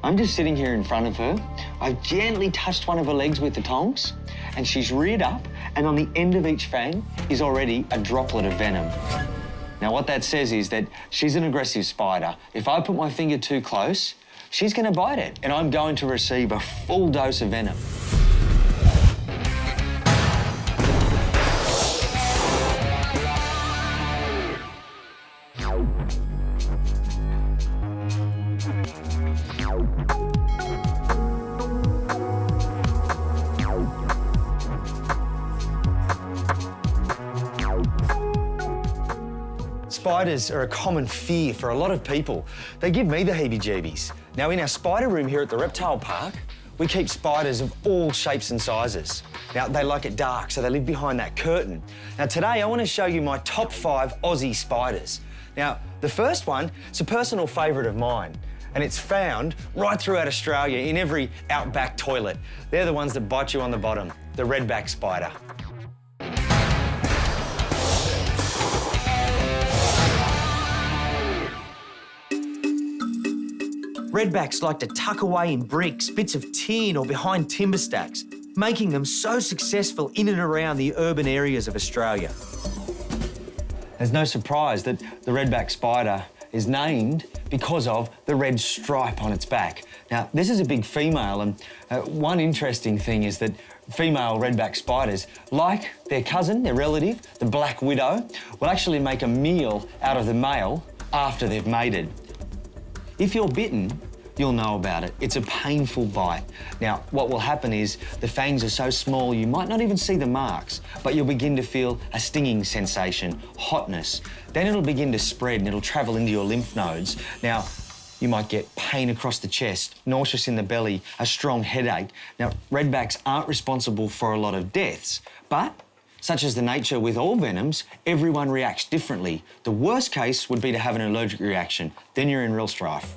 I'm just sitting here in front of her. I've gently touched one of her legs with the tongs, and she's reared up, and on the end of each fang is already a droplet of venom. Now, what that says is that she's an aggressive spider. If I put my finger too close, she's going to bite it, and I'm going to receive a full dose of venom. Spiders are a common fear for a lot of people. They give me the heebie-jeebies. Now, in our spider room here at the reptile park, we keep spiders of all shapes and sizes. Now, they like it dark, so they live behind that curtain. Now, today I want to show you my top 5 Aussie spiders. Now, the first one is a personal favourite of mine, and it's found right throughout Australia in every outback toilet. They're the ones that bite you on the bottom, the Redback Spider. Redbacks like to tuck away in bricks, bits of tin or behind timber stacks, making them so successful in and around the urban areas of Australia. There's no surprise that the Redback Spider is named because of the red stripe on its back. Now, this is a big female, and one interesting thing is that female Redback spiders, like their cousin, their relative, the black widow, will actually make a meal out of the male after they've mated. If you're bitten, you'll know about it. It's a painful bite. Now, what will happen is the fangs are so small you might not even see the marks, but you'll begin to feel a stinging sensation, hotness. Then it'll begin to spread and it'll travel into your lymph nodes. Now, you might get pain across the chest, nauseous in the belly, a strong headache. Now, redbacks aren't responsible for a lot of deaths, but such as the nature with all venoms, everyone reacts differently. The worst case would be to have an allergic reaction. Then you're in real strife.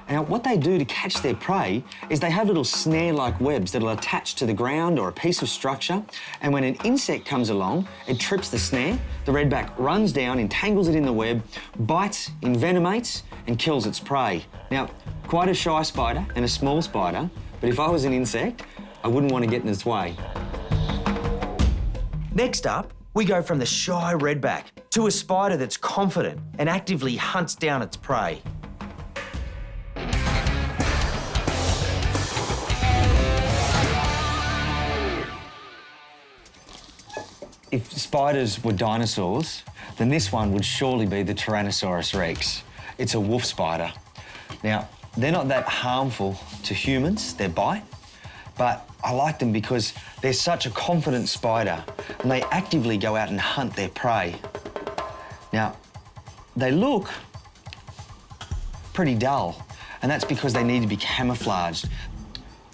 Now, what they do to catch their prey is they have little snare-like webs that'll attach to the ground or a piece of structure, and when an insect comes along, it trips the snare, the redback runs down, entangles it in the web, bites, envenomates, and kills its prey. Now, quite a shy spider and a small spider, but if I was an insect, I wouldn't want to get in its way. Next up, we go from the shy redback to a spider that's confident and actively hunts down its prey. If spiders were dinosaurs, then this one would surely be the Tyrannosaurus rex. It's a wolf spider. Now, they're not that harmful to humans, their bite, but I like them because they're such a confident spider and they actively go out and hunt their prey. Now, they look pretty dull, and that's because they need to be camouflaged.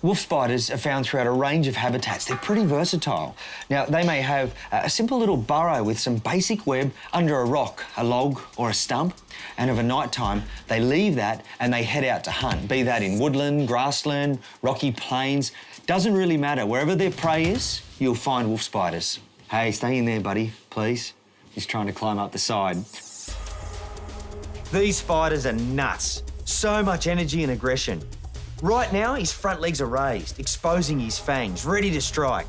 Wolf spiders are found throughout a range of habitats. They're pretty versatile. Now, they may have a simple little burrow with some basic web under a rock, a log or a stump, and of a night time, they leave that and they head out to hunt, be that in woodland, grassland, rocky plains. Doesn't really matter. Wherever their prey is, you'll find wolf spiders. Hey, stay in there, buddy, please. He's trying to climb up the side. These spiders are nuts. So much energy and aggression. Right now, his front legs are raised, exposing his fangs, ready to strike.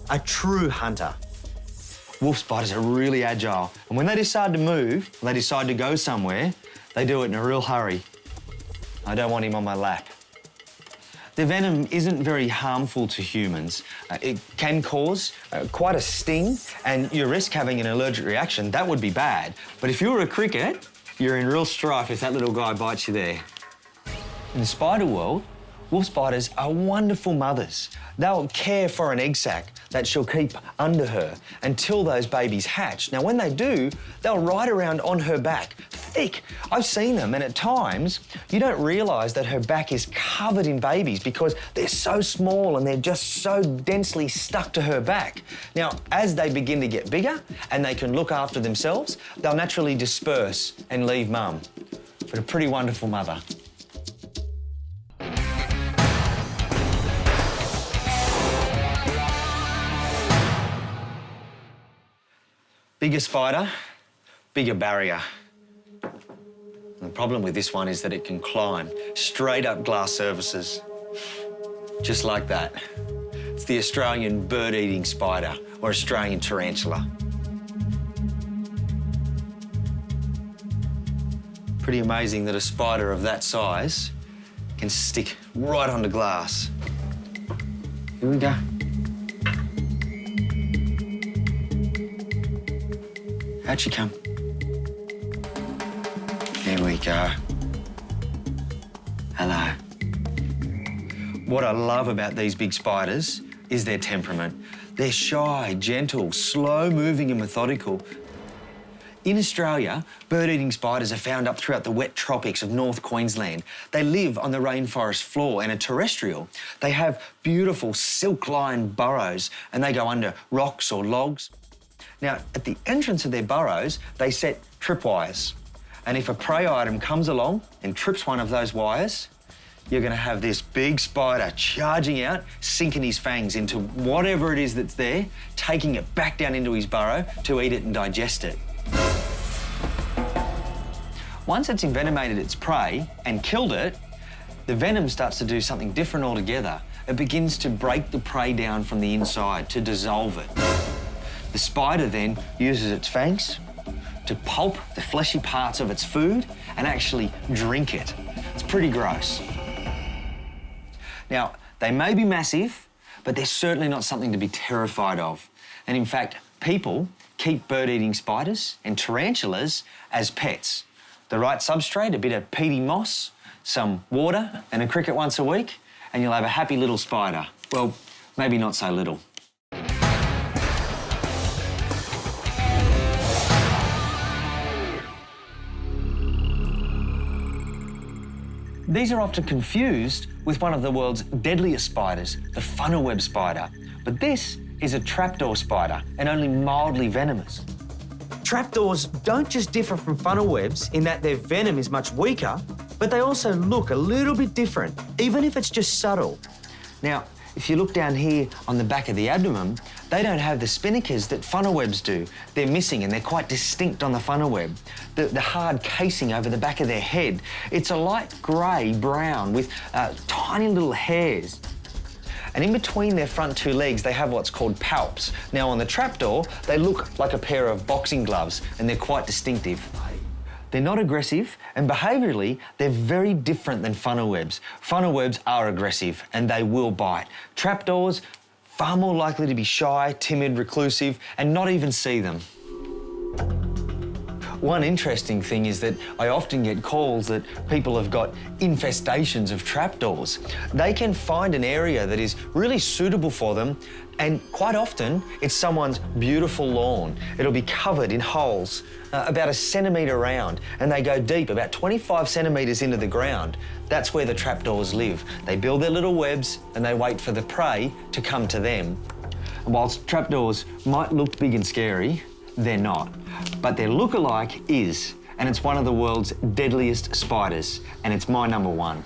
A true hunter. Wolf spiders are really agile, and when they decide to move, when they decide to go somewhere, they do it in a real hurry. I don't want him on my lap. Their venom isn't very harmful to humans. It can cause quite a sting, and you risk having an allergic reaction. That would be bad. But if you were a cricket, you're in real strife if that little guy bites you there. In the spider world, wolf spiders are wonderful mothers. They'll care for an egg sac that she'll keep under her until those babies hatch. Now, when they do, they'll ride around on her back, thick. I've seen them, and at times, you don't realise that her back is covered in babies because they're so small and they're just so densely stuck to her back. Now, as they begin to get bigger and they can look after themselves, they'll naturally disperse and leave mum. But a pretty wonderful mother. Bigger spider, bigger barrier. The problem with this one is that it can climb straight up glass surfaces, just like that. It's the Australian bird-eating spider, or Australian tarantula. Pretty amazing that a spider of that size can stick right onto glass. Here we go. How'd she come? There we go. Hello. What I love about these big spiders is their temperament. They're shy, gentle, slow-moving and methodical. In Australia, bird-eating spiders are found up throughout the wet tropics of North Queensland. They live on the rainforest floor and are terrestrial. They have beautiful silk-lined burrows and they go under rocks or logs. Now, at the entrance of their burrows, they set tripwires. And if a prey item comes along and trips one of those wires, you're going to have this big spider charging out, sinking his fangs into whatever it is that's there, taking it back down into his burrow to eat it and digest it. Once it's envenomated its prey and killed it, the venom starts to do something different altogether. It begins to break the prey down from the inside, to dissolve it. The spider then uses its fangs to pulp the fleshy parts of its food and actually drink it. It's pretty gross. Now, they may be massive, but they're certainly not something to be terrified of. And in fact, people keep bird-eating spiders and tarantulas as pets. The right substrate, a bit of peaty moss, some water and a cricket once a week, and you'll have a happy little spider. Well, maybe not so little. These are often confused with one of the world's deadliest spiders, the funnel web spider. But this is a trapdoor spider and only mildly venomous. Trapdoors don't just differ from funnel webs in that their venom is much weaker, but they also look a little bit different, even if it's just subtle. Now, if you look down here on the back of the abdomen, they don't have the spinnakers that funnel webs do. They're missing and they're quite distinct on the funnel web. The hard casing over the back of their head, it's a light grey-brown with tiny little hairs. And in between their front two legs, they have what's called palps. Now, on the trapdoor, they look like a pair of boxing gloves and they're quite distinctive. They're not aggressive, and behaviourally, they're very different than funnel webs. Funnel webs are aggressive, and they will bite. Trapdoors, far more likely to be shy, timid, reclusive, and not even see them. One interesting thing is that I often get calls that people have got infestations of trapdoors. They can find an area that is really suitable for them, and quite often it's someone's beautiful lawn. It'll be covered in holes about 1 centimetre round, and they go deep, about 25 centimetres into the ground. That's where the trapdoors live. They build their little webs and they wait for the prey to come to them. And whilst trapdoors might look big and scary, they're not. But their look-alike is, and it's one of the world's deadliest spiders, and it's my number one.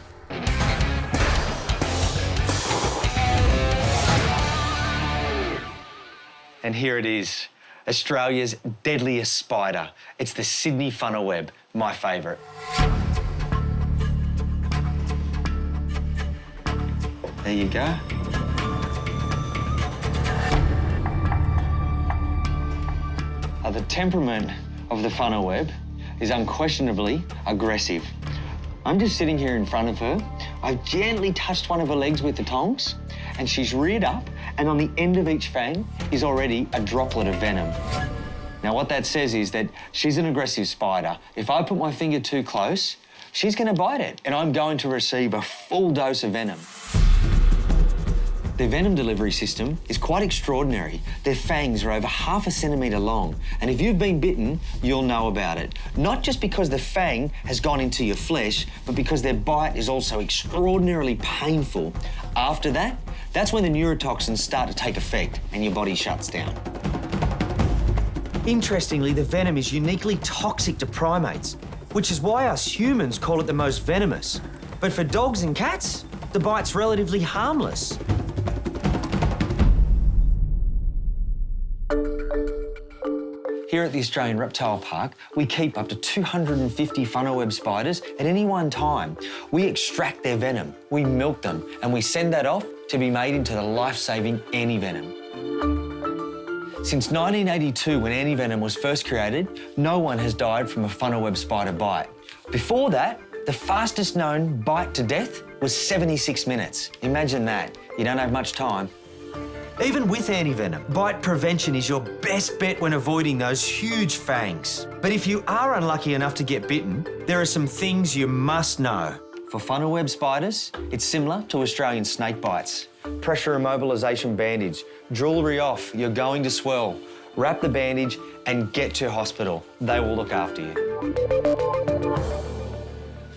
And here it is, Australia's deadliest spider. It's the Sydney funnel web, my favourite. There you go. The temperament of the funnel web is unquestionably aggressive. I'm just sitting here in front of her. I've gently touched one of her legs with the tongs, and she's reared up, and on the end of each fang is already a droplet of venom. Now, what that says is that she's an aggressive spider. If I put my finger too close, she's going to bite it, and I'm going to receive a full dose of venom. Their venom delivery system is quite extraordinary. Their fangs are over 0.5 centimetre long, and if you've been bitten, you'll know about it. Not just because the fang has gone into your flesh, but because their bite is also extraordinarily painful. After that, that's when the neurotoxins start to take effect and your body shuts down. Interestingly, the venom is uniquely toxic to primates, which is why us humans call it the most venomous. But for dogs and cats, the bite's relatively harmless. Here at the Australian Reptile Park, we keep up to 250 funnel web spiders at any one time. We extract their venom, we milk them, and we send that off to be made into the life-saving anti-venom. Since 1982, when anti-venom was first created, no one has died from a funnel web spider bite. Before that, the fastest known bite to death was 76 minutes. Imagine that. You don't have much time. Even with anti-venom, bite prevention is your best bet when avoiding those huge fangs. But if you are unlucky enough to get bitten, there are some things you must know. For funnel web spiders, it's similar to Australian snake bites. Pressure immobilisation bandage, jewellery off, you're going to swell. Wrap the bandage and get to hospital. They will look after you.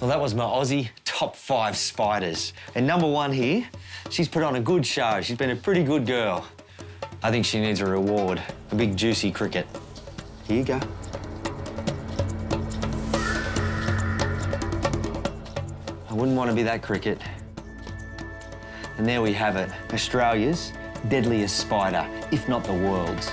Well, that was my Aussie top 5 spiders. And number 1 here, she's put on a good show. She's been a pretty good girl. I think she needs a reward, a big juicy cricket. Here you go. I wouldn't want to be that cricket. And there we have it, Australia's deadliest spider, if not the world's.